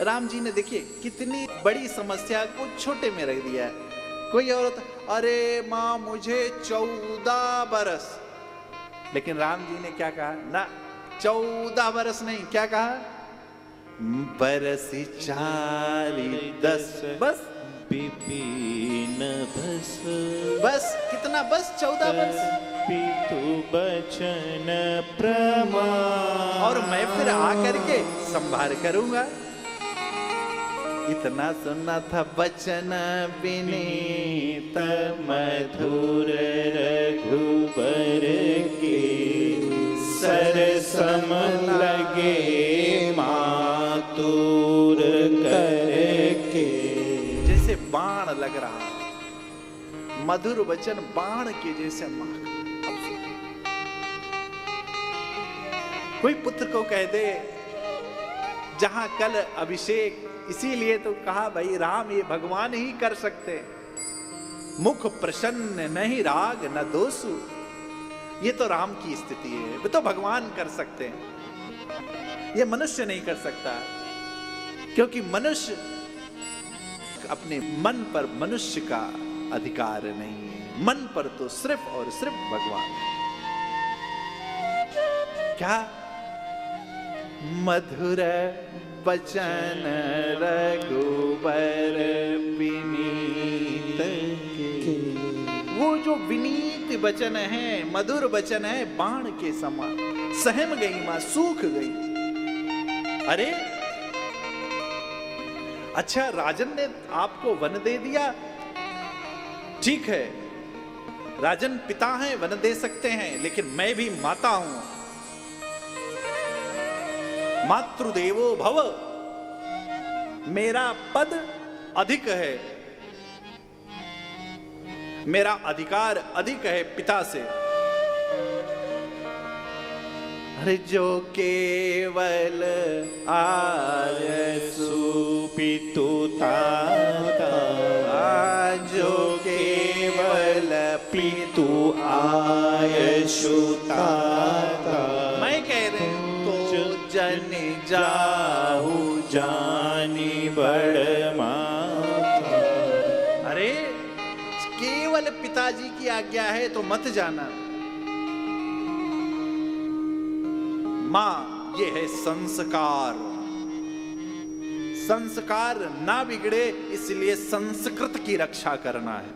राम जी ने देखिए कितनी बड़ी समस्या को छोटे में रख दिया है। कोई औरत, अरे माँ मुझे 14 बरस, लेकिन राम जी ने क्या कहा ना, 14 बरस नहीं, क्या कहा, बरस 4-10, बस विपिन भस, बस कितना, बस 14 बरस। पितु बचन प्रमाण, और मैं फिर आकर के संभार करूंगा। इतना सुनना था बचन विनीत मधुर रघुबर के, सरसम लगे मातुर करके। जैसे बाण लग रहा है, मधुर वचन बाण के जैसे मां। कोई पुत्र को कह दे जहां कल अभिषेक, इसीलिए तो कहा भाई राम ये भगवान ही कर सकते, मुख प्रसन्न नहीं राग न दोषु, ये तो राम की स्थिति है, वो तो भगवान कर सकते हैं, ये मनुष्य नहीं कर सकता, क्योंकि मनुष्य अपने मन पर मनुष्य का अधिकार नहीं है, मन पर तो सिर्फ और सिर्फ भगवान। क्या मधुर बचन रघुबर विनीत के, वो जो विनीत वचन है, मधुर वचन है, बाण के समान सहम गई मां, सूख गई। अरे अच्छा, राजन ने आपको वन दे दिया, ठीक है, राजन पिता हैं, वन दे सकते हैं, लेकिन मैं भी माता हूं। मातृदेवो भव, मेरा पद अधिक है, मेरा अधिकार अधिक है पिता से। अरे जो केवल आयसु पितु ताता, जो केवल पितु आयसु ताता, मैं कह रहे हूं तो जन जाहु जानी बड़ माता। अरे केवल पिताजी की आज्ञा है तो मत जाना। मां, ये है संस्कार, संस्कार ना बिगड़े इसलिए संस्कृत की रक्षा करना है।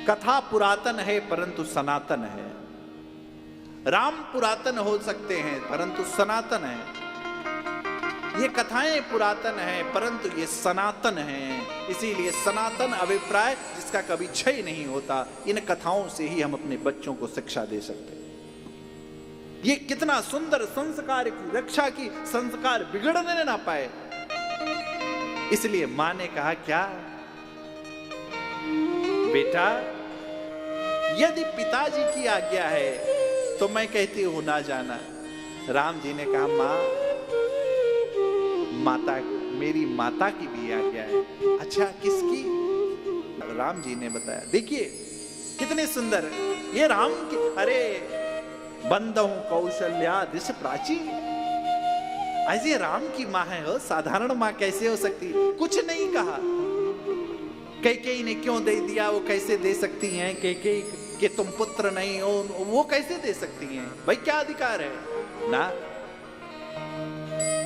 कथा पुरातन है परंतु सनातन है, राम पुरातन हो सकते हैं परंतु सनातन है, ये कथाएं पुरातन है परंतु ये सनातन है, इसीलिए सनातन अभिप्राय जिसका कभी क्षय नहीं होता, इन कथाओं से ही हम अपने बच्चों को शिक्षा दे सकते हैं। ये कितना सुंदर संस्कार की रक्षा की, संस्कार बिगड़ने ना पाए, इसलिए मां ने कहा क्या, बेटा यदि पिताजी की आज्ञा है तो मैं कहती हूं ना जाना। राम जी ने कहा मां, माता, मेरी माता की भी आज्ञा है। अच्छा किसकी? राम जी ने बताया। देखिए कितने सुंदर, ये राम की, अरे बंदहु कौशल्या दिश प्राची, ऐसे राम की मां है, हो साधारण मां कैसे हो सकती? कुछ नहीं कहा, कैकेयी ने क्यों दे दिया, वो कैसे दे सकती हैं? कैकेयी कि तुम पुत्र नहीं हो, वो कैसे दे सकती हैं? भाई क्या अधिकार है ना?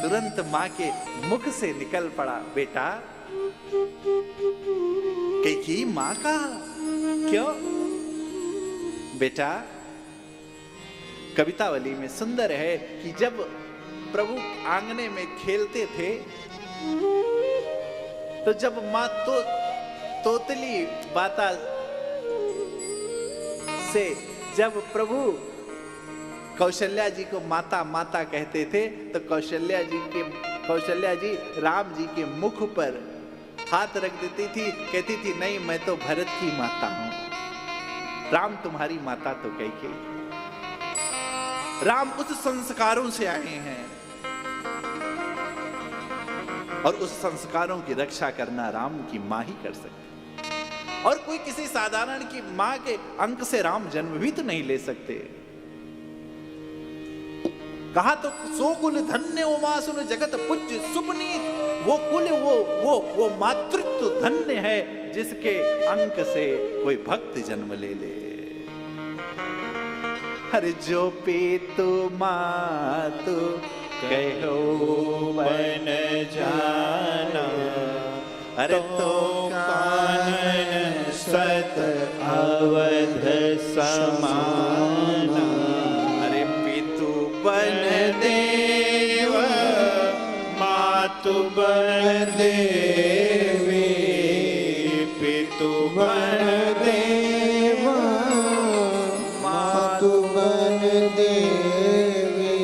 तुरंत मां के मुख से निकल पड़ा, बेटा कैकेयी मां का क्यों? बेटा कवितावली में सुंदर है कि जब प्रभु आंगने में खेलते थे तो जब मां तोतली बाता से जब प्रभु कौशल्या जी को माता माता कहते थे तो कौशल्या जी राम जी के मुख पर हाथ रख देती थी, कहती थी नहीं मैं तो भरत की माता हूं, राम तुम्हारी माता तो कैकेयी। राम उस संस्कारों से आए हैं और उस संस्कारों की रक्षा करना राम की मां ही कर सकती, और कोई किसी साधारण की मां के अंक से राम जन्म भी तो नहीं ले सकते। कहा तो सो कुल धन्य उमा सुन जगत पूज्य सुपनीत वो कुल वो मातृत्व धन्य है जिसके अंक से कोई भक्त जन्म ले ले। हर जो पीतु मातु कहो बन जाना, अरे तो कानन सत अवध समाना। अरे पीतु बन देव मातु बन देवी, पितु बन देव मातु बन देवी।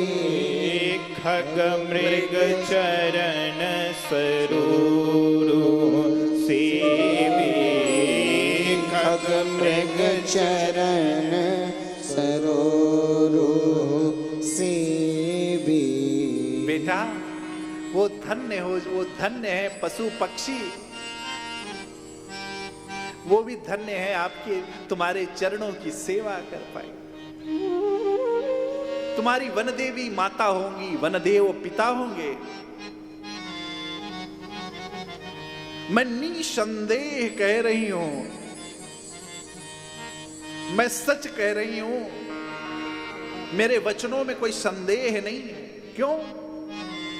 खग मृग चरण सरोरु सेवी, खग मृग चरण सरोरु सेवी। बेटा वो धन्य है पशु पक्षी, वो भी धन्य है आपके तुम्हारे चरणों की सेवा कर पाए। तुम्हारी वन देवी माता होंगी, वन देव पिता होंगे। मैं निसंदेह कह रही हूं, मैं सच कह रही हूं, मेरे वचनों में कोई संदेह नहीं है। क्यों,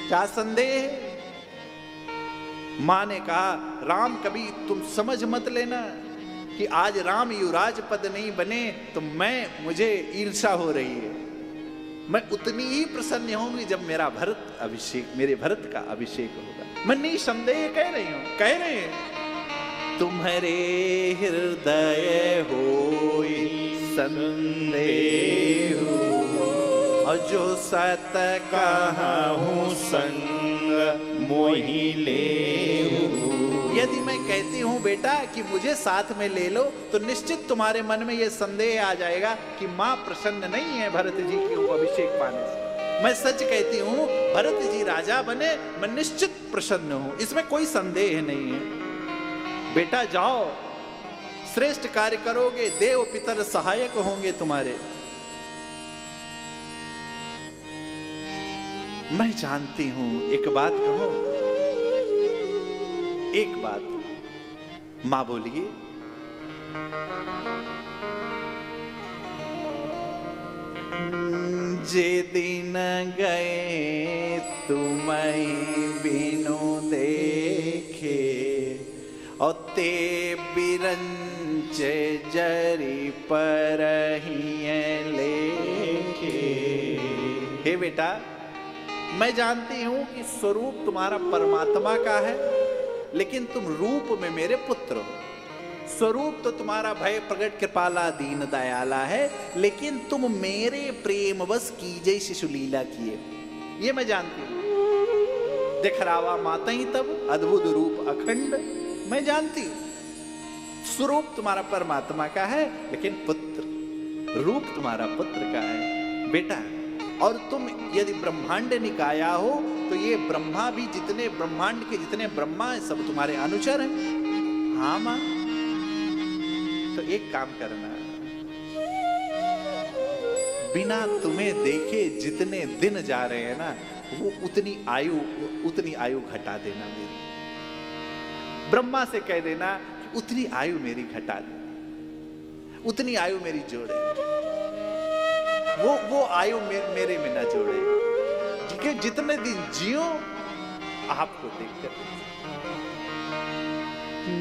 क्या संदेह है? मां ने कहा, राम कभी तुम समझ मत लेना कि आज राम युवराज पद नहीं बने तो मुझे ईर्षा हो रही है। मैं उतनी ही प्रसन्न होंगी जब मेरे भरत का अभिषेक होगा। मैं निसंदेह कह रहे हैं। तुम्हारे हृदय होई संदेह, और जो सत कहूँ संग मोहि लेहु। यदि मैं कहती हूं बेटा कि मुझे साथ में ले लो, तो निश्चित तुम्हारे मन में यह संदेह आ जाएगा कि मां प्रसन्न नहीं है भरत जी के अभिषेक पाने से। मैं सच कहती हूं, भरत जी राजा बने, मैं निश्चित प्रसन्न हूं, इसमें कोई संदेह नहीं है। बेटा जाओ, श्रेष्ठ कार्य करोगे, देव पितर सहायक होंगे तुम्हारे। मैं जानती हूं, एक बात कहो, एक बात मां बोलिए। जे दिन गए तुम्हें बिनु देखे, और ते बिरंच जरी पर लेखे। हे बेटा, मैं जानती हूं कि स्वरूप तुम्हारा परमात्मा का है, लेकिन तुम रूप में मेरे पुत्र हो। स्वरूप तो तुम्हारा भय प्रगट कृपाला दीन दयाला है, लेकिन तुम मेरे प्रेम बस कीजे शिशु लीला किए, ये मैं जानती हूं। दिखरावा माता ही तब अद्भुत रूप अखंड, मैं जानती हूं। स्वरूप तुम्हारा परमात्मा का है, लेकिन पुत्र रूप तुम्हारा पुत्र का है बेटा। और तुम यदि ब्रह्मांड निकाया हो, तो ये ब्रह्मा भी, जितने ब्रह्मांड के जितने ब्रह्मा है, सब तुम्हारे अनुचर हैं। हाँ मां, तो एक काम करना, बिना तुम्हें देखे जितने दिन जा रहे हैं ना, वो उतनी आयु घटा देना मेरी। ब्रह्मा से कह देना कि उतनी आयु मेरी घटा दे, उतनी आयु मेरी जोड़े, वो आयु मेरे में ना जोड़े, कि जितने दिन जियो आपको देखकर।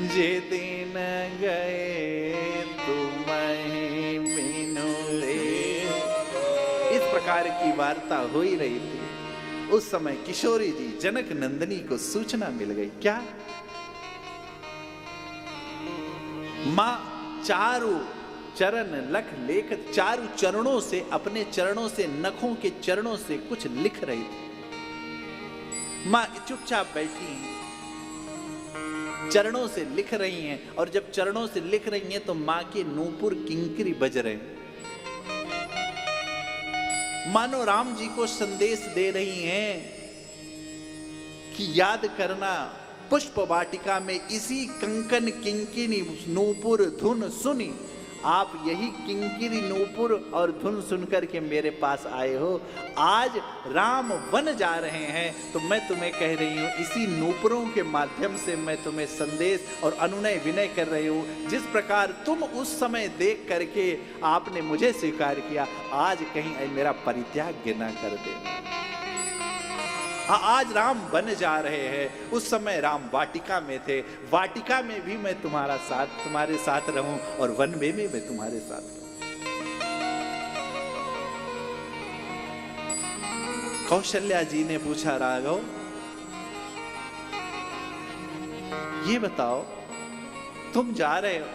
जे दिन गए तुम्हें बिनु देखे, इस प्रकार की वार्ता हो ही रही थी। उस समय किशोरी जी जनक नंदिनी को सूचना मिल गई। क्या? मां चारों चरण लख लेख, चारों चरणों से, अपने चरणों से, नखों के चरणों से कुछ लिख रही थी। मां चुपचाप बैठी हैं, चरणों से लिख रही हैं, और जब चरणों से लिख रही हैं तो मां के नूपुर किंकरी बज रहे हैं। मानो राम जी को संदेश दे रही हैं कि याद करना, पुष्प वाटिका में इसी कंकन किंकिनी नूपुर धुन सुनी, आप यही किंकिरी नूपुर और धुन सुनकर के मेरे पास आए हो। आज राम वन जा रहे हैं तो मैं तुम्हें कह रही हूँ, इसी नूपुरों के माध्यम से मैं तुम्हें संदेश और अनुनय विनय कर रही हूँ। जिस प्रकार तुम उस समय देख करके आपने मुझे स्वीकार किया, आज कहीं मेरा परित्याग न कर देना। आज राम वन जा रहे हैं, उस समय राम वाटिका में थे, वाटिका में भी मैं तुम्हारे साथ रहूं और वन में भी मैं तुम्हारे साथ रहूं। कौशल्या जी ने पूछा, राघव ये बताओ, तुम जा रहे हो,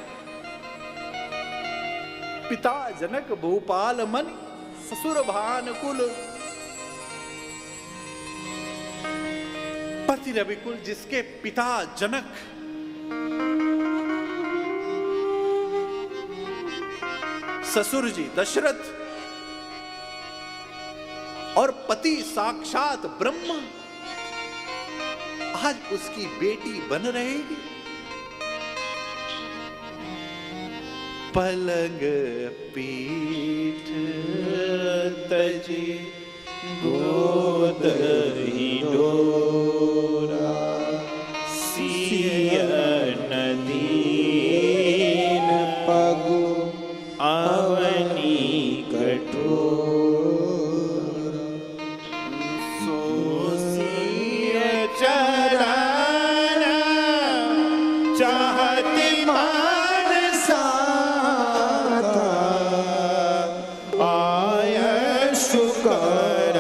पिता जनक भूपाल मन ससुर भानुकुल, पति रविकुल, जिसके पिता जनक ससुर जी दशरथ और पति साक्षात ब्रह्मा, आज उसकी बेटी बन रहेगी। पलंग पीठ तजी गोद ही डोरा, सिय नदीन पगु आवनी कठोर, सोसिय चरण चाहती मानसा आय शुकर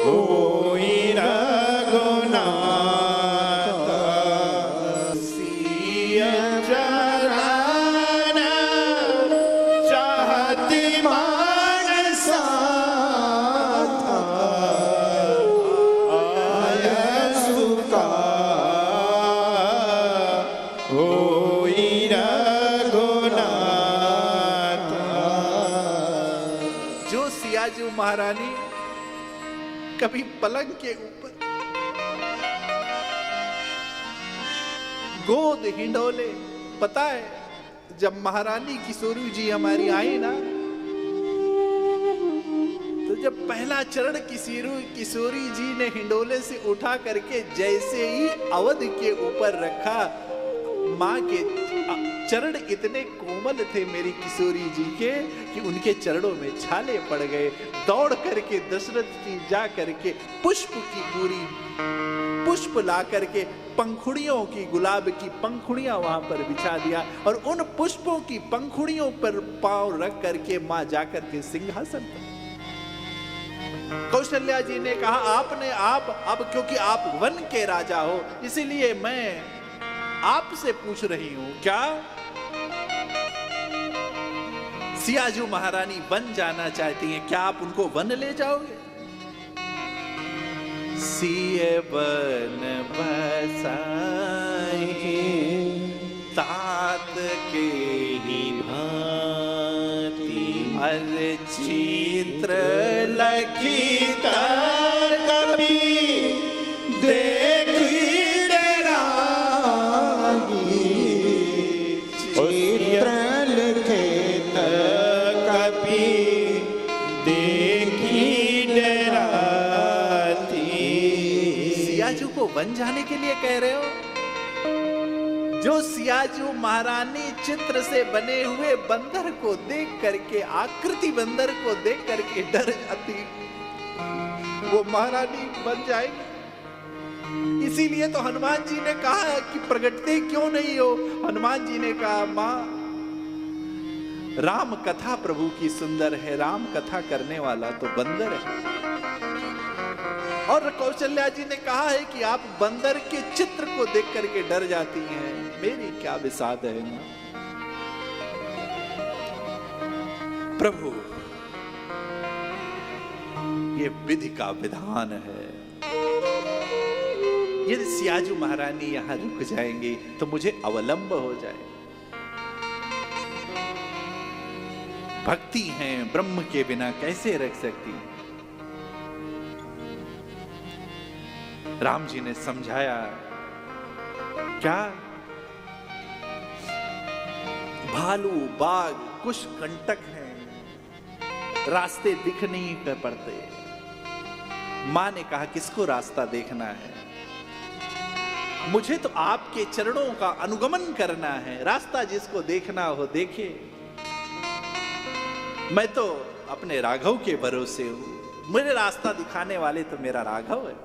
होई रघुनाथ, सिय चरण चाहती मानसा आय शुकर होई रघुनाथ। जो सियाजू महारानी कभी पलंग के ऊपर गोद हिंडोले, पता है जब महारानी किशोरी जी हमारी आई ना, तो जब पहला चरण किशोरी जी ने हिंडोले से उठा करके जैसे ही अवध के ऊपर रखा, माँ के चरण इतने कोमल थे मेरी किशोरी जी के कि उनके चरणों में छाले पड़ गए। दौड़ करके दशरथ जी जा करके पुष्प की पूरी पुष्प ला करके पंखुड़ियों की, गुलाब की पंखुड़ियां वहां पर बिछा दिया और उन पुष्पों की पंखुड़ियों पर पांव रख करके मां जाकर के सिंहासन पर। कौशल्या जी ने कहा, आप अब क्योंकि आप वन के राजा हो, इसीलिए मैं आपसे पूछ रही हूं, क्या सियाजू महारानी वन जाना चाहती हैं, क्या आप उनको वन ले जाओगे? सिय वन बसाई तात के ही भांति, अरे चित्र लखी कभी देखी चित्र लिखित कभी देखी डराती। सियाजू को वन जाने के लिए कह रहे हो? जो सियाजू महारानी चित्र से बने हुए बंदर को देख करके, आकृति बंदर को देख करके डर जाती, वो महारानी बन जाएगी। इसीलिए तो हनुमान जी ने कहा कि प्रगटते क्यों नहीं हो? हनुमान जी ने कहा, मां राम कथा प्रभु की सुंदर है, राम कथा करने वाला तो बंदर है। और कौशल्या जी ने कहा है कि आप बंदर के चित्र को देख करके डर जाती हैं, मेरी क्या विषाद है ना। प्रभु ये विधि का विधान है, यदि सियाजू महारानी यहां रुक जाएंगी तो मुझे अवलंब हो जाए। भक्ति हैं, ब्रह्म के बिना कैसे रख सकती? राम जी ने समझाया, क्या भालू बाघ कुछ कंटक हैं, रास्ते दिख नहीं पड़ते। मां ने कहा किसको रास्ता देखना है, मुझे तो आपके चरणों का अनुगमन करना है, रास्ता जिसको देखना हो देखे। मैं तो अपने राघव के भरोसे हूं, मुझे रास्ता दिखाने वाले तो मेरा राघव है।